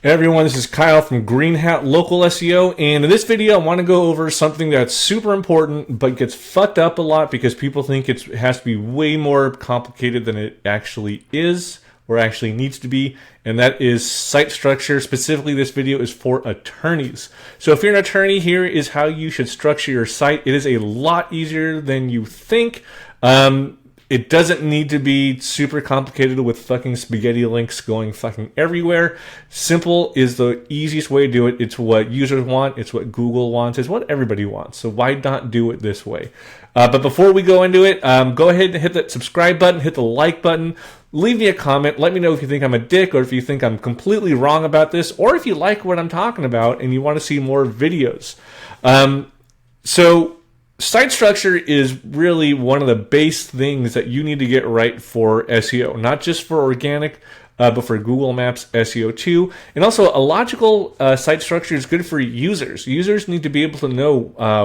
Hey everyone, this is Kyle from Green Hat Local SEO, and in this video I want to go over something that's super important but gets fucked up a lot because people think it has to be way more complicated than it actually is or actually needs to be, and that is site structure. Specifically, this video is for attorneys. So if you're an attorney, here is how you should structure your site. It is a lot easier than you think. It doesn't need to be super complicated with fucking spaghetti links going fucking everywhere. Simple is the easiest way to do it. It's what users want. It's what Google wants. It's what everybody wants. So why not do it this way? But before we go into it, go ahead and hit that subscribe button, hit the like button, leave me a comment. Let me know if you think I'm a dick or if you think I'm completely wrong about this or if you like what I'm talking about and you want to see more videos. Site structure is really one of the base things that you need to get right for SEO, not just for organic, but for Google Maps SEO too. And also, a logical site structure is good for users. Users need to be able to know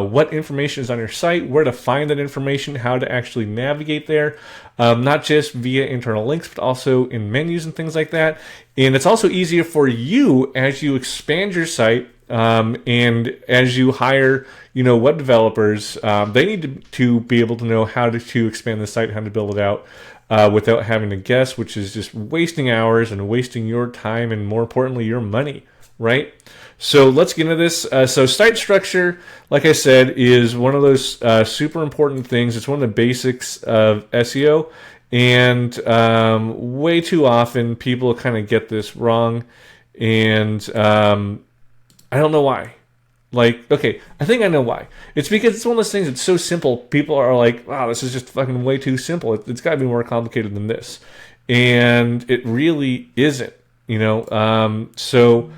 what information is on your site, where to find that information, how to actually navigate there, not just via internal links, but also in menus and things like that. And it's also easier for you as you expand your site. And as you hire, web developers, they need to be able to know how to expand the site, how to build it out without having to guess, which is just wasting hours and wasting your time and, more importantly, your money, right? So let's get into this. So site structure, like I said, is one of those super important things. It's one of the basics of SEO, and way too often people kind of get this wrong, and I don't know why. I think I know why. It's because it's one of those things that's so simple. People are like, wow, this is just fucking way too simple. It's got to be more complicated than this. And it really isn't, So,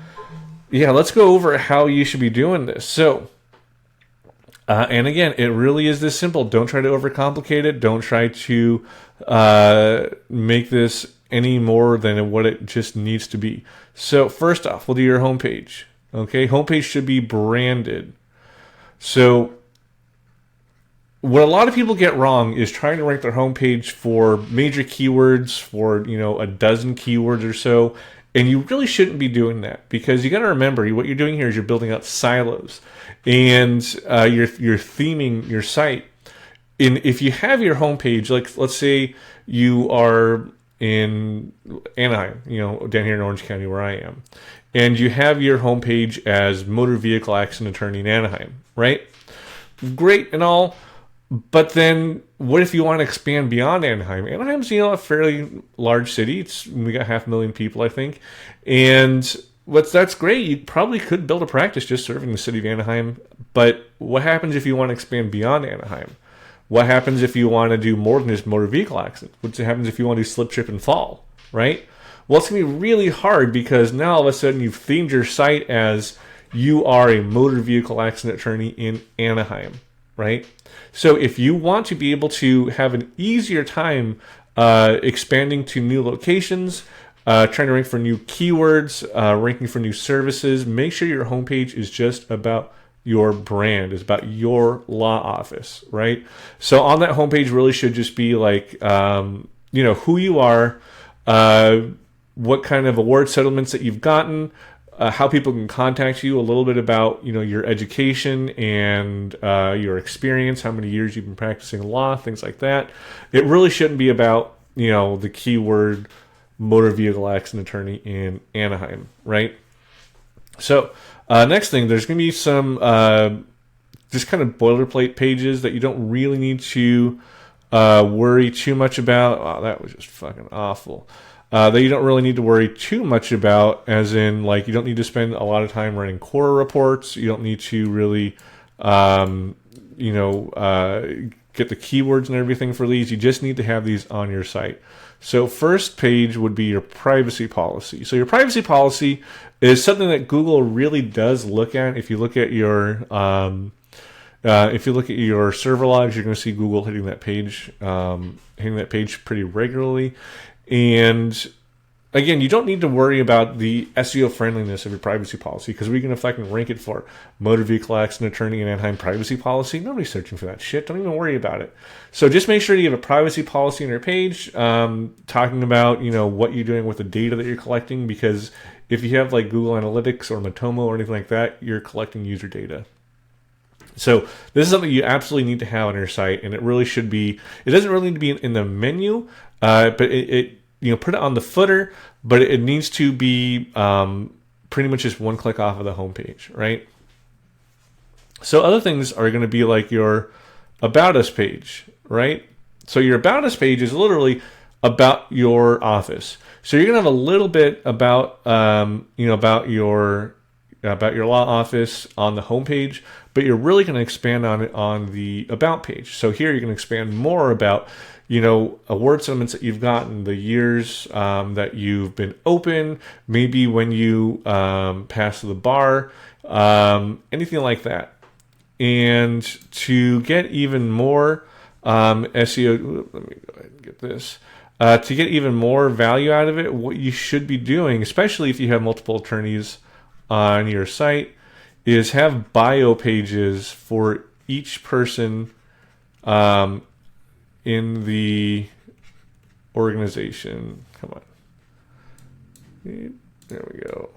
yeah, let's go over how you should be doing this. So, and again, it really is this simple. Don't try to overcomplicate it. Don't try to make this any more than what it just needs to be. So, first off, we'll do your homepage. Okay, homepage should be branded. So what a lot of people get wrong is trying to rank their homepage for major keywords, for a dozen keywords or so, and you really shouldn't be doing that, because you got to remember what you're doing here is you're building out silos, and you're theming your site. And if you have your homepage, like let's say you are in Anaheim, down here in Orange County where I am, and you have your homepage as motor vehicle accident attorney in Anaheim, right? Great and all, but then what if you want to expand beyond Anaheim? Anaheim's, a fairly large city. We got 500,000 people, I think, and that's great. You probably could build a practice just serving the city of Anaheim, but what happens if you want to expand beyond Anaheim? What happens if you want to do more than just motor vehicle accidents? What happens if you want to do slip, trip, and fall, right? Well, it's going to be really hard because now all of a sudden you've themed your site as you are a motor vehicle accident attorney in Anaheim, right? So if you want to be able to have an easier time expanding to new locations, trying to rank for new keywords, ranking for new services, make sure your homepage is just about your brand, is about your law office, right? So on that homepage really should just be like, who you are, what kind of award settlements that you've gotten, how people can contact you, a little bit about, your education and your experience, how many years you've been practicing law, things like that. It really shouldn't be about, the keyword motor vehicle accident attorney in Anaheim, right? So next thing, there's going to be some just kind of boilerplate pages that you don't really need to worry too much about. Oh, that was just fucking awful. That you don't really need to worry too much about, as in, you don't need to spend a lot of time running Quora reports. You don't need to really, get the keywords and everything for these. You just need to have these on your site. So first page would be your privacy policy. So your privacy policy is something that Google really does look at. If you look at your server logs, you're going to see Google hitting that page pretty regularly. And again, you don't need to worry about the SEO friendliness of your privacy policy, because we can fucking rank it for motor vehicle accident attorney and Anaheim privacy policy. Nobody's searching for that shit. Don't even worry about it. So just make sure you have a privacy policy on your page, talking about, what you're doing with the data that you're collecting, because if you have like Google Analytics or Matomo or anything like that, you're collecting user data. So this is something you absolutely need to have on your site, and it really should be. It doesn't really need to be in the menu, but it put it on the footer, but it needs to be pretty much just one click off of the homepage, right? So other things are going to be like your About Us page, right? So your About Us page is literally about your office. So you're going to have a little bit about about your law office on the homepage, but you're really going to expand on it on the About page. So here you're going to expand more about award settlements that you've gotten, the years that you've been open, maybe when you pass the bar, anything like that. And to get even more SEO, let me go ahead and get this. To get even more value out of it, what you should be doing, especially if you have multiple attorneys on your site, is have bio pages for each person in the organization. Come on. There we go.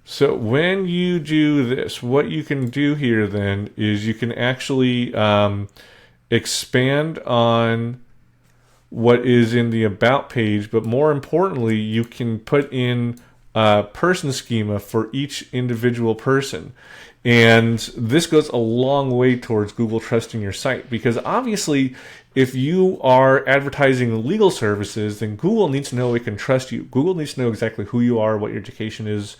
So when you do this, what you can do here then is you can actually expand on what is in the About page, but more importantly, you can put in a person schema for each individual person. And this goes a long way towards Google trusting your site, because obviously if you are advertising legal services, then Google needs to know it can trust you. Google needs to know exactly who you are, what your education is,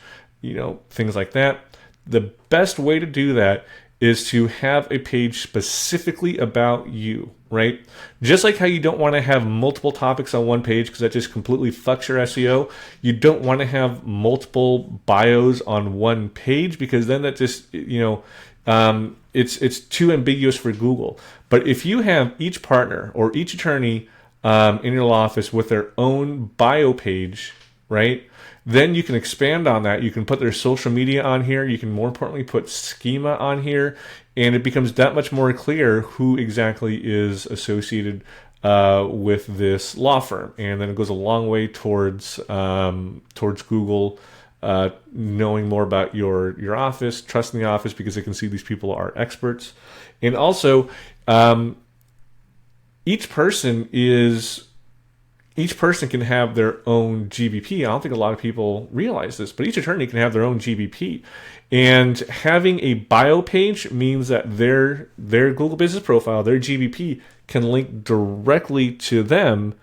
things like that. The best way to do that is to have a page specifically about you, right? Just like how you don't want to have multiple topics on one page because that just completely fucks your SEO. You don't want to have multiple bios on one page because then that just, it's too ambiguous for Google. But if you have each partner or each attorney in your law office with their own bio page, right? Then you can expand on that. You can put their social media on here. You can, more importantly, put schema on here. And it becomes that much more clear who exactly is associated with this law firm. And then it goes a long way towards Google knowing more about your office, trusting the office because they can see these people are experts. And also, each person can have their own GBP. I don't think a lot of people realize this, but each attorney can have their own GBP. And having a bio page means that their Google Business Profile, their GBP, can link directly to them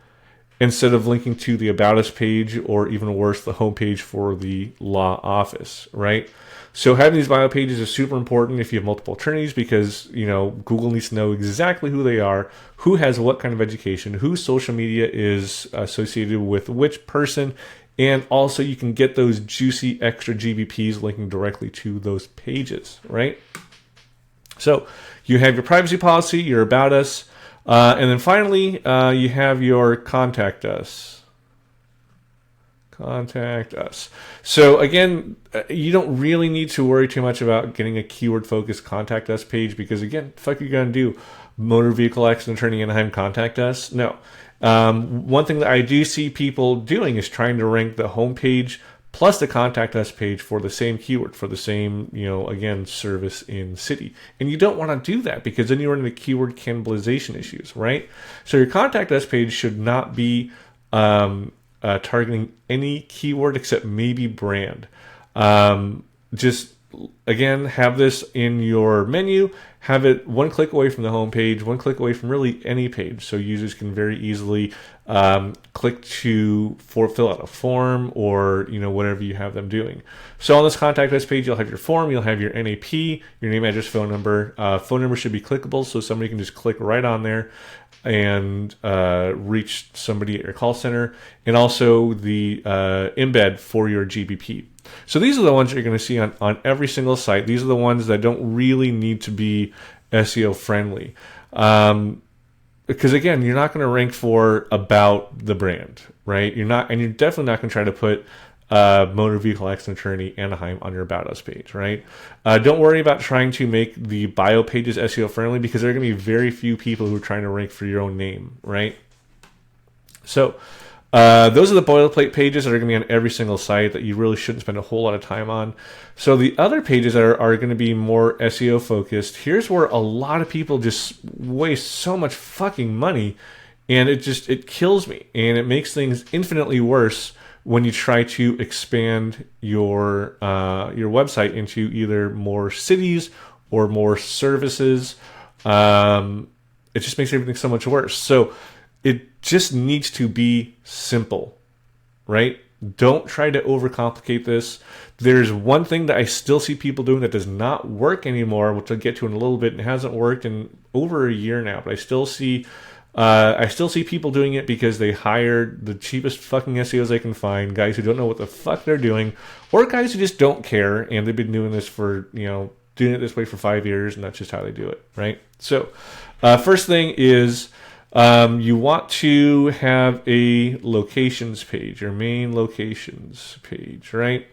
instead of linking to the About Us page or, even worse, the homepage for the law office, right? So having these bio pages is super important if you have multiple attorneys because, Google needs to know exactly who they are, who has what kind of education, whose social media is associated with which person, and also you can get those juicy extra GBPs linking directly to those pages, right? So you have your privacy policy, your About Us, and then finally you have your Contact Us. Contact us. So again, you don't really need to worry too much about getting a keyword-focused Contact Us page because, again, fuck you gonna do? Motor vehicle accident attorney Anaheim Contact Us? No. One thing that I do see people doing is trying to rank the homepage plus the Contact Us page for the same keyword, for the same, again, service in city. And you don't want to do that because then you run into keyword cannibalization issues, right? So your Contact Us page should not be targeting any keyword except maybe brand. Just, again, have this in your menu. Have it one click away from the home page, one click away from really any page. So users can very easily click to fill out a form or, whatever you have them doing. So on this Contact Us page, you'll have your form, you'll have your NAP, your name, address, phone number. Phone number should be clickable so somebody can just click right on there and reach somebody at your call center, and also the embed for your GBP. So these are the ones that you're going to see on every single site. These are the ones that don't really need to be SEO friendly. because again, you're not going to rank for about the brand, right? You're not, and you're definitely not going to try to put motor vehicle accident attorney Anaheim on your About Us page, right? Don't worry about trying to make the bio pages SEO friendly, because there are going to be very few people who are trying to rank for your own name, right? So those are the boilerplate pages that are going to be on every single site that you really shouldn't spend a whole lot of time on. So the other pages that are going to be more SEO focused, here's where a lot of people just waste so much fucking money, and it kills me, and it makes things infinitely worse when you try to expand your website into either more cities or more services. It just makes everything so much worse. So it just needs to be simple, right? Don't try to overcomplicate this. There's one thing that I still see people doing that does not work anymore, which I'll get to in a little bit, and it hasn't worked in over a year now, but I still see people doing it because they hired the cheapest fucking SEOs they can find, guys who don't know what the fuck they're doing, or guys who just don't care, and they've been doing this for, doing it this way for 5 years, and that's just how they do it, right? So, first thing is, you want to have a locations page, your main locations page, right?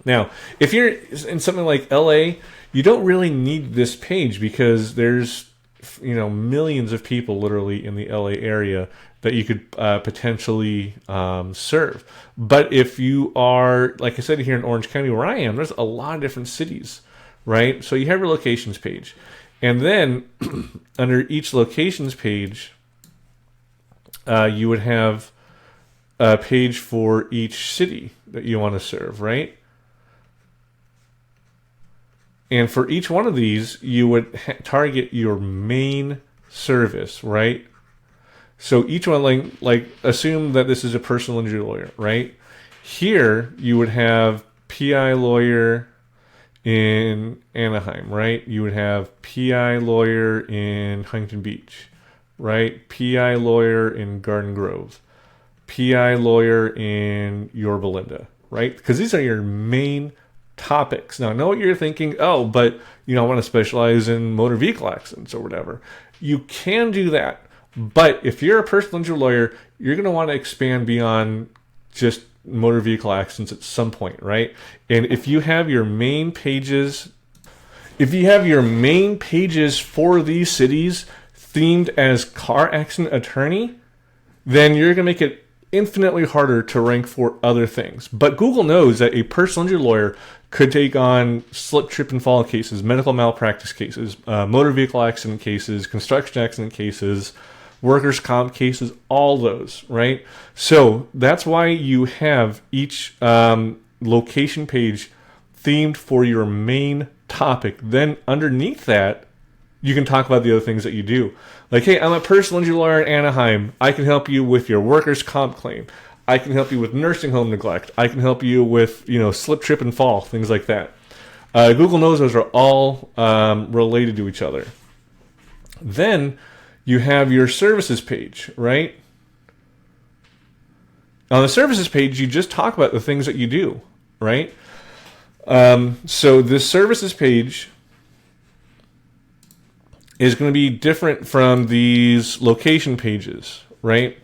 Now, if you're in something like LA, you don't really need this page because there's, millions of people literally in the LA area that you could potentially serve. But if you are, like I said, here in Orange County where I am, there's a lot of different cities, right? So you have your locations page. And then under each locations page, you would have a page for each city that you want to serve, right? And for each one of these, you would target your main service, right? So each one, like assume that this is a personal injury lawyer, right? Here, you would have PI lawyer in Anaheim, right? You would have PI lawyer in Huntington Beach, right? PI lawyer in Garden Grove, PI lawyer in Yorba Linda, right? Because these are your main topics. Now, I know what you're thinking. Oh, but I want to specialize in motor vehicle accidents or whatever. You can do that, but if you're a personal injury lawyer, you're going to want to expand beyond just motor vehicle accidents at some point, right? And if you have your main pages, for these cities themed as car accident attorney, then you're going to make it infinitely harder to rank for other things. But Google knows that a personal injury lawyer could take on slip, trip, and fall cases, medical malpractice cases, motor vehicle accident cases, construction accident cases, workers' comp cases, all those, right? So that's why you have each location page themed for your main topic. Then underneath that, you can talk about the other things that you do. Like, hey, I'm a personal injury lawyer in Anaheim. I can help you with your workers' comp claim. I can help you with nursing home neglect. I can help you with, slip, trip, and fall, things like that. Google knows those are all related to each other. Then you have your services page, right? On the services page, you just talk about the things that you do, right? So this services page is going to be different from these location pages, right?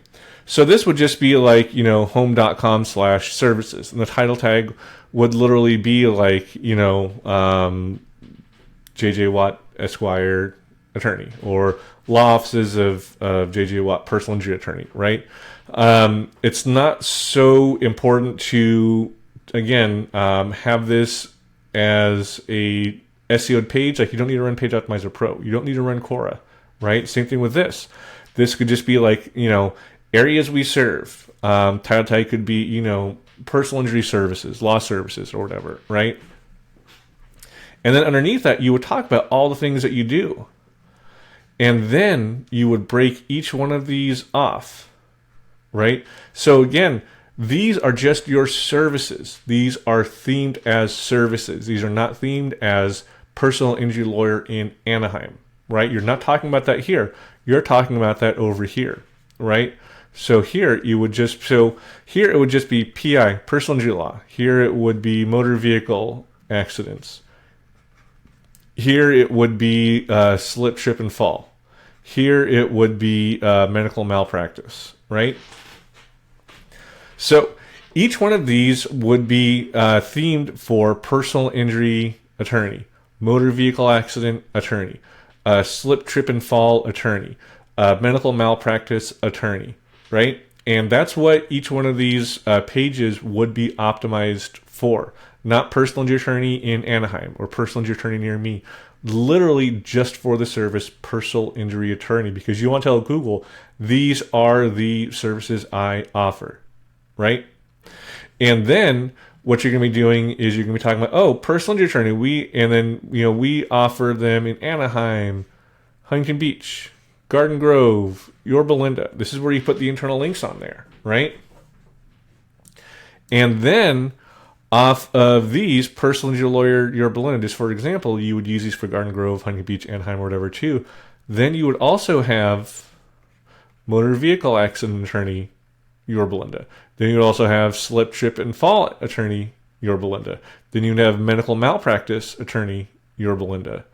So this would just be like, home.com/services. And the title tag would literally be like, J.J. Watt, Esquire, attorney, or law offices of J.J. Watt, personal injury attorney, right? It's not so important to, again, have this as a SEO page. Like, you don't need to run Page Optimizer Pro. You don't need to run Quora, right? Same thing with this. This could just be like, areas we serve. Title tag could be, personal injury services, law services, or whatever, right? And then underneath that, you would talk about all the things that you do. And then you would break each one of these off, right? So again, these are just your services. These are themed as services. These are not themed as personal injury lawyer in Anaheim, right? You're not talking about that here. You're talking about that over here, right? So here it would just be PI, personal injury law. Here it would be motor vehicle accidents. Here it would be slip, trip, and fall. Here it would be medical malpractice, right? So each one of these would be themed for personal injury attorney, motor vehicle accident attorney, slip, trip, and fall attorney, medical malpractice attorney, right? And that's what each one of these pages would be optimized for. Not personal injury attorney in Anaheim or personal injury attorney near me. Literally just for the service personal injury attorney, because you want to tell Google, these are the services I offer, right? And then what you're going to be doing is you're going to be talking about, oh, personal injury attorney. We offer them in Anaheim, Huntington Beach, Garden Grove, Yorba Linda. This is where you put the internal links on there, right? And then off of these, personal injury lawyer, Yorba Linda, just for example, you would use these for Garden Grove, Huntington Beach, Anaheim, or whatever too. Then you would also have motor vehicle accident attorney, Yorba Linda. Then you would also have slip, trip, and fall attorney, Yorba Linda. Then you would have medical malpractice attorney, Yorba Linda,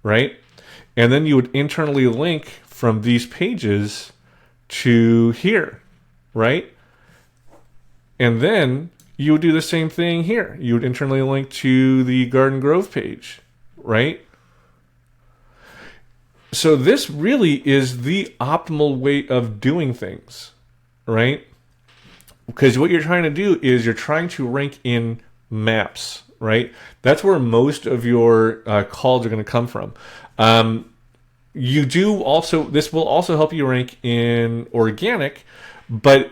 right? And then you would internally link from these pages to here, right? And then you would do the same thing here. You would internally link to the Garden Grove page, right? So this really is the optimal way of doing things, right? Because what you're trying to do is you're trying to rank in maps, right? That's where most of your calls are going to come from. This will also help you rank in organic, but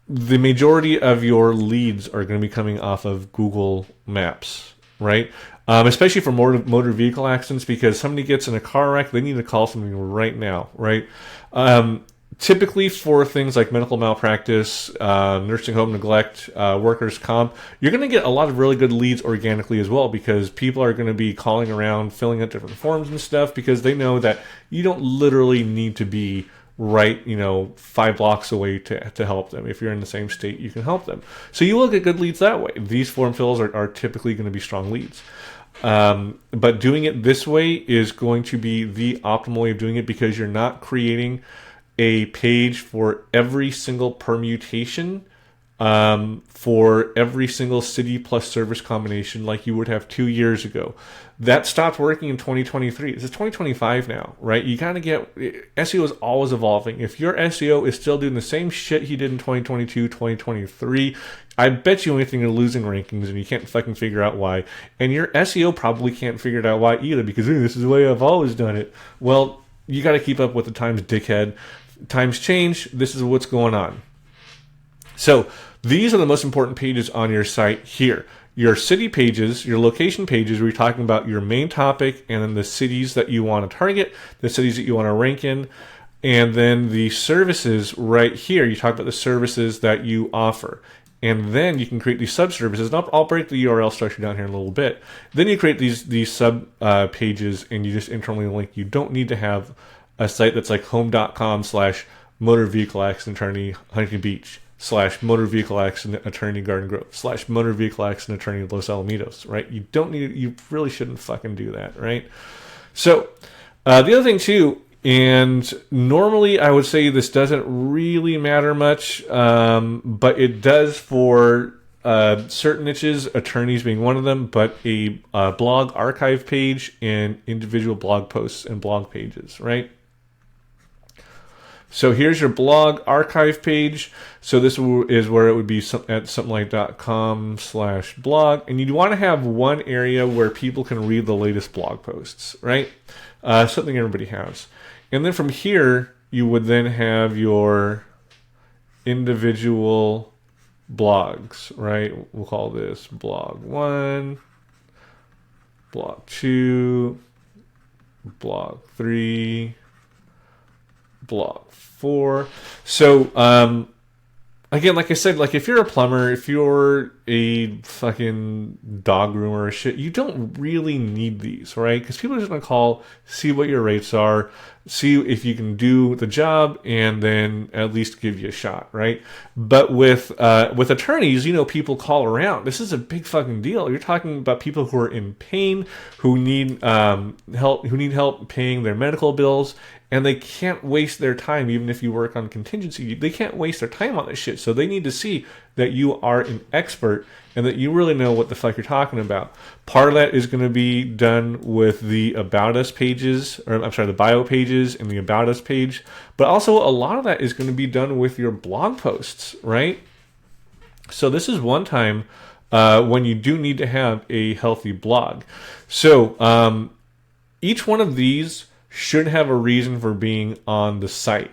the majority of your leads are going to be coming off of Google Maps, right? Especially for motor vehicle accidents, because somebody gets in a car wreck, they need to call somebody right now, right? Typically for things like medical malpractice, nursing home neglect, workers' comp, you're going to get a lot of really good leads organically as well, because people are going to be calling around, filling out different forms and stuff, because they know that you don't literally need to be right, 5 blocks away to help them. If you're in the same state, you can help them. So you will get good leads that way. These form fills are typically going to be strong leads. But doing it this way is going to be the optimal way of doing it, because you're not creating a page for every single permutation for every single city plus service combination like you would have 2 years ago. That stopped working in 2023. This is 2025 now, right? You kind of get, SEO is always evolving. If your SEO is still doing the same shit he did in 2022, 2023, I bet you anything you're losing rankings and you can't fucking figure out why. And your SEO probably can't figure it out why either, because this is the way I've always done it. Well, you got to keep up with the times, dickhead. Times change. This is what's going on. So these are the most important pages on your site here. Your city pages, your location pages, where you're talking about your main topic and then the cities that you want to target, the cities that you want to rank in, and then the services right here. You talk about the services that you offer. And then you can create these sub-services. And I'll break the URL structure down here in a little bit. Then you create these sub pages and you just internally link. You don't need to have a site that's like home.com/motor vehicle accident attorney Huntington Beach /motor vehicle accident attorney Garden Grove /motor vehicle accident attorney Los Alamitos, right? You really shouldn't fucking do that, right? So the other thing too, and normally I would say this doesn't really matter much, but it does for certain niches, attorneys being one of them, but a blog archive page and individual blog posts and blog pages, right? So here's your blog archive page. So this is where it would be at something like .com/blog. And you'd want to have one area where people can read the latest blog posts, right? Something everybody has. And then from here, you would then have your individual blogs, right? We'll call this blog 1, blog 2, blog 3, blog 4. So again, like I said, like if you're a plumber, if you're a fucking dog groomer or shit, you don't really need these, right? Because people are just gonna call, see what your rates are, see if you can do the job, and then at least give you a shot, right? But with attorneys, people call around. This is a big fucking deal. You're talking about people who are in pain, who need help paying their medical bills, and they can't waste their time. Even if you work on contingency, they can't waste their time on this shit. So they need to see that you are an expert and that you really know what the fuck you're talking about. Part of that is going to be done with the About Us pages, or I'm sorry, the bio pages and the About Us page, but also a lot of that is going to be done with your blog posts, right? So this is one time when you do need to have a healthy blog. So each one of these should have a reason for being on the site.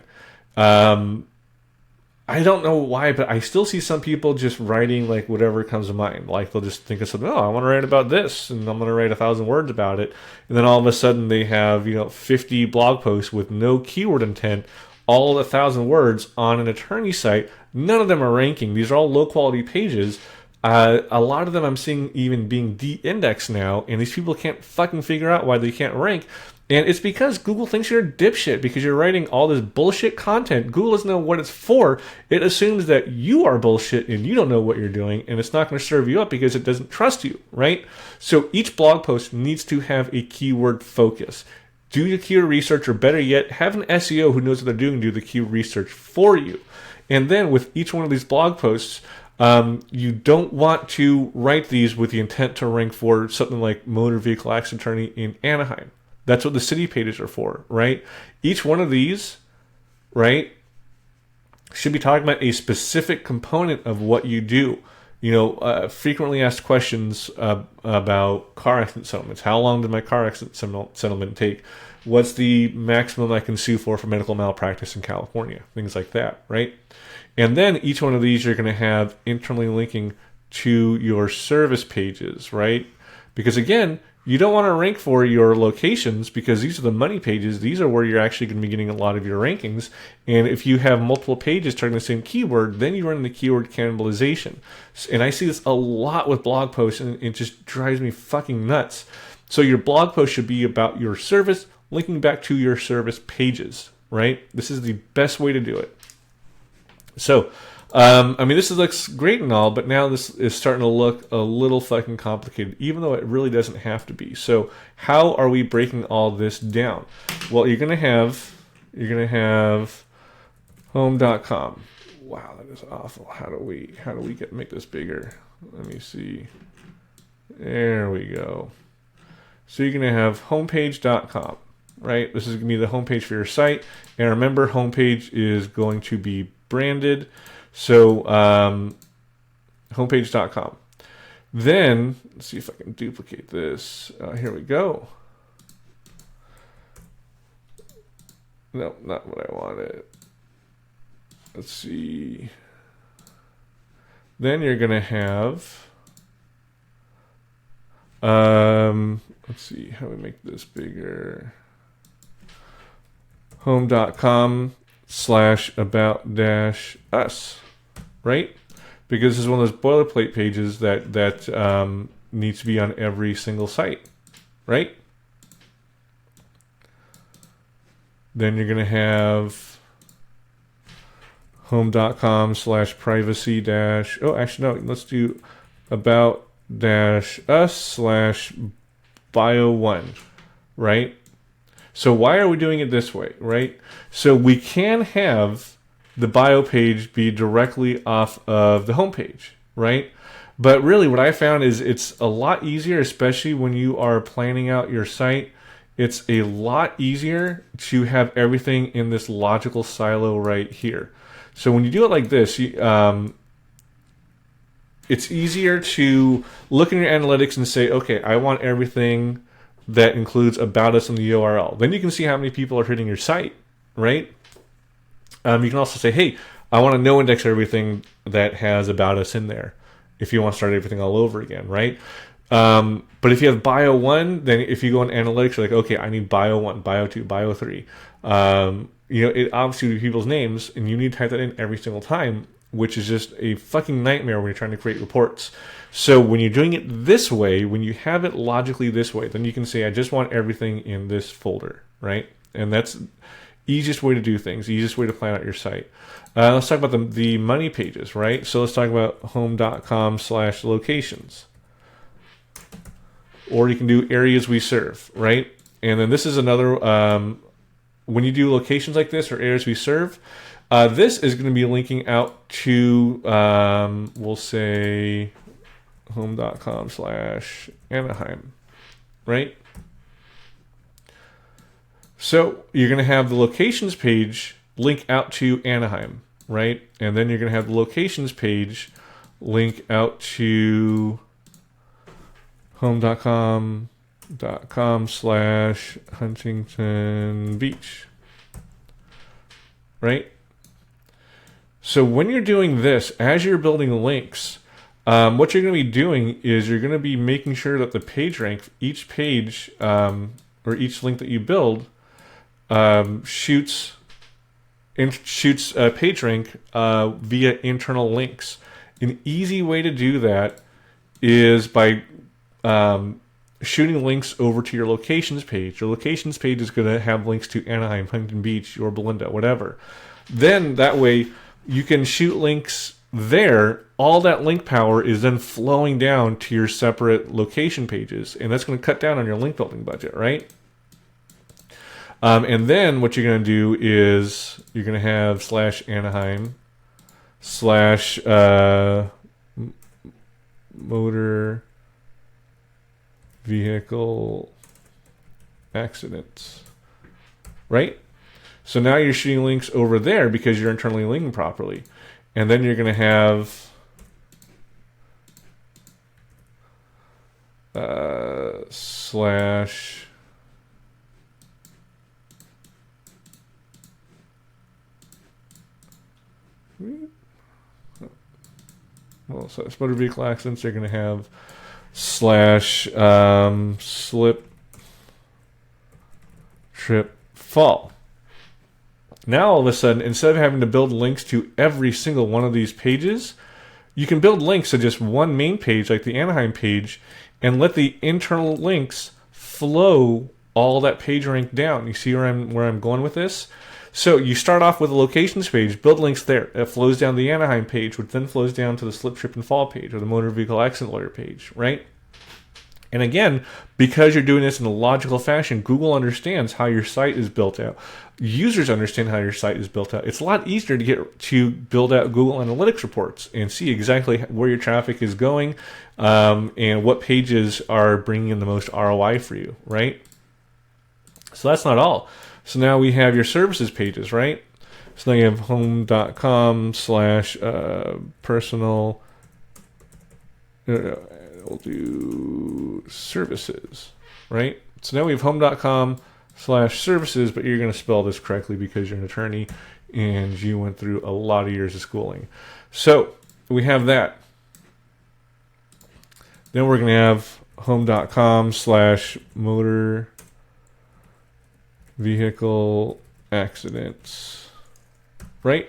I don't know why, but I still see some people just writing like whatever comes to mind. Like they'll just think of something, oh, I want to write about this, and I'm going to write 1,000 words about it. And then all of a sudden they have, 50 blog posts with no keyword intent, all 1,000 words on an attorney site. None of them are ranking. These are all low quality pages. A lot of them I'm seeing even being de-indexed now, and these people can't fucking figure out why they can't rank. And it's because Google thinks you're a dipshit because you're writing all this bullshit content. Google doesn't know what it's for. It assumes that you are bullshit and you don't know what you're doing, and it's not going to serve you up because it doesn't trust you, right? So each blog post needs to have a keyword focus. Do your keyword research, or better yet, have an SEO who knows what they're doing do the keyword research for you. And then with each one of these blog posts, you don't want to write these with the intent to rank for something like motor vehicle accident attorney in Anaheim. That's what the city pages are for, right? Each one of these, right, should be talking about a specific component of what you do. Frequently asked questions about car accident settlements. How long did my car accident settlement take? What's the maximum I can sue for medical malpractice in California? Things like that, right? And then each one of these you're going to have internally linking to your service pages, right? Because again, you don't want to rank for your locations because these are the money pages. These are where you're actually going to be getting a lot of your rankings. And if you have multiple pages targeting the same keyword, then you run into keyword cannibalization. And I see this a lot with blog posts, and it just drives me fucking nuts. So your blog post should be about your service, linking back to your service pages, right? This is the best way to do it. So, this looks great and all, but now this is starting to look a little fucking complicated, even though it really doesn't have to be. So, how are we breaking all this down? Well, you're gonna have home.com. Wow, that is awful. How do we make this bigger? Let me see. There we go. So you're gonna have homepage.com, right? This is gonna be the homepage for your site, and remember, homepage is going to be branded. So homepage.com. Then let's see if I can duplicate this. Here we go. No, not what I wanted. Let's see. Then you're gonna have let's see how we make this bigger. home.com/about-us, right? Because this is one of those boilerplate pages that needs to be on every single site, right? Then you're going to have home.com/privacy- oh, actually, no, let's do about-us/bio1, right? So why are we doing it this way, right? So we can have the bio page be directly off of the homepage, right? But really what I found is it's a lot easier, especially when you are planning out your site. It's a lot easier to have everything in this logical silo right here. So when you do it like this, it's easier to look in your analytics and say, okay, I want everything that includes about us in the URL. Then you can see how many people are hitting your site, right? You can also say, hey, I want to no index everything that has about us in there if you want to start everything all over again, right? But if you have bio 1, then if you go in analytics, you're like, okay, I need bio 1, bio 2, bio 3. It obviously would be people's names, and you need to type that in every single time, which is just a fucking nightmare when you're trying to create reports. So when you're doing it this way, when you have it logically this way, then you can say, I just want everything in this folder, right? And that's the easiest way to do things, the easiest way to plan out your site. Let's talk about the money pages, right? So let's talk about home.com/locations. Or you can do areas we serve, right? And then this is another when you do locations like this or areas we serve, this is going to be linking out to, we'll say, home.com/Anaheim, right? So you're going to have the locations page link out to Anaheim, right? And then you're going to have the locations page link out to home.com/Huntington Beach, right? So when you're doing this, as you're building links, what you're going to be doing is you're going to be making sure that the page rank, each page or each link that you build shoots page rank via internal links. An easy way to do that is by shooting links over to your locations page. Your locations page is going to have links to Anaheim, Huntington Beach, or Belinda, whatever. Then that way you can shoot links there. All that link power is then flowing down to your separate location pages, and that's going to cut down on your link building budget, right? And then what you're going to do is you're going to have /Anaheim / motor vehicle accidents, right? So now you're shooting links over there because you're internally linking properly. And then you're going to have slash well, so it's motor vehicle accidents. You're going to have slash slip, trip, fall. Now all of a sudden, instead of having to build links to every single one of these pages, you can build links to just one main page like the Anaheim page and let the internal links flow all that page rank down. You see where I'm going with this? So you start off with a locations page, build links there. It flows down the Anaheim page, which then flows down to the slip, trip, and fall page or the motor vehicle accident lawyer page, right? And again, because you're doing this in a logical fashion, Google understands how your site is built out. Users understand how your site is built out. It's a lot easier to build out Google Analytics reports and see exactly where your traffic is going and what pages are bringing in the most ROI for you, right? So that's not all. So now we have your services pages, right? So now you have home.com/personal. We'll do services, right? So now we have home.com/services, but you're going to spell this correctly because you're an attorney and you went through a lot of years of schooling. So we have that. Then we're going to have home.com/motor vehicle accidents, right?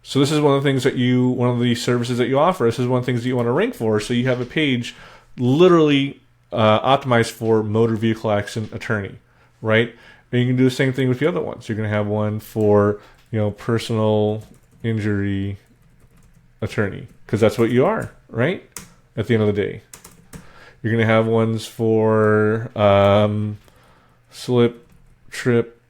So this is one of the things that one of the services that you offer. This is one of the things that you want to rank for. So you have a page literally optimized for motor vehicle accident attorney, right? And you can do the same thing with the other ones. You're going to have one for, personal injury attorney, because that's what you are, right? At the end of the day, you're going to have ones for slip, trip,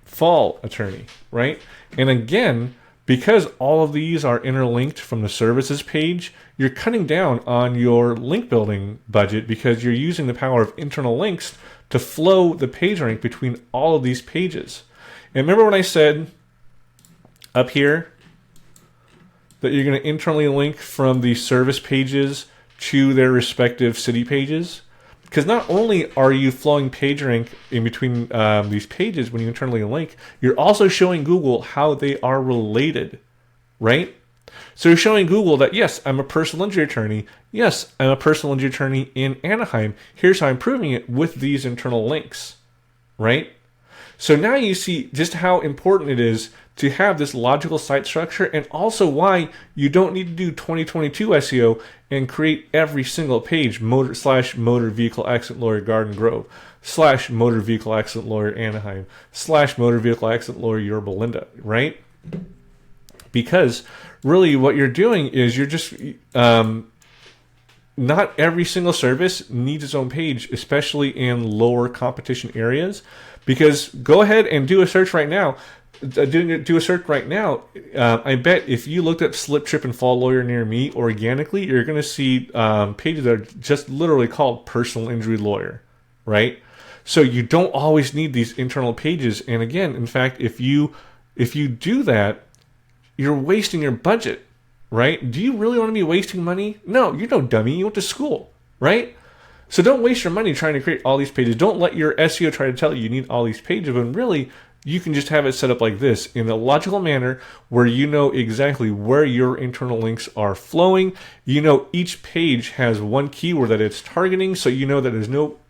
fall attorney, right? And again, because all of these are interlinked from the services page, you're cutting down on your link building budget because you're using the power of internal links to flow the page rank between all of these pages. And remember when I said up here that you're going to internally link from the service pages to their respective city pages? Because not only are you flowing page rank in between these pages when you internally link, you're also showing Google how they are related, right? So you're showing Google that, yes, I'm a personal injury attorney. Yes, I'm a personal injury attorney in Anaheim. Here's how I'm proving it with these internal links, right? So now you see just how important it is to have this logical site structure, and also why you don't need to do 2022 SEO and create every single page motor vehicle accident lawyer Garden Grove / motor vehicle accident lawyer Anaheim / motor vehicle accident lawyer Yorba Belinda, right? Because really what you're doing is you're just not every single service needs its own page, especially in lower competition areas. Because go ahead and do a search right now. Do a search right now. I bet if you looked up Slip, Trip, and Fall Lawyer near me organically, you're going to see pages that are just literally called Personal Injury Lawyer, right? So you don't always need these internal pages. And again, in fact, if you do that, you're wasting your budget, right? Do you really want to be wasting money? No, you're no dummy. You went to school, right? So don't waste your money trying to create all these pages. Don't let your SEO try to tell you need all these pages when really you can just have it set up like this in a logical manner where you know exactly where your internal links are flowing. You know each page has one keyword that it's targeting, so you know that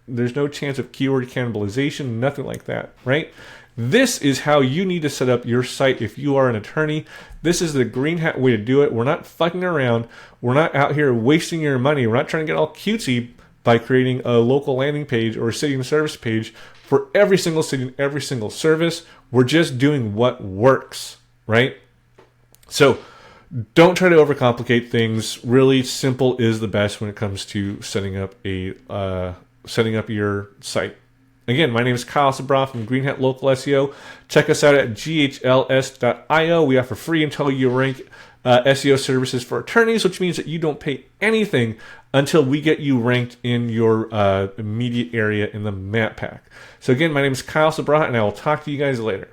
there's no chance of keyword cannibalization, nothing like that, right? This is how you need to set up your site if you are an attorney. This is the Green Hat way to do it. We're not fucking around. We're not out here wasting your money. We're not trying to get all cutesy by creating a local landing page or a city and service page for every single city and every single service. We're just doing what works, right? So don't try to overcomplicate things. Really simple is the best when it comes to setting up your site. Again, my name is Kyle Sabra from Green Hat Local SEO. Check us out at GHLS.io. We offer free until you rank SEO services for attorneys, which means that you don't pay anything until we get you ranked in your immediate area in the map pack. So again, my name is Kyle Sabra, and I will talk to you guys later.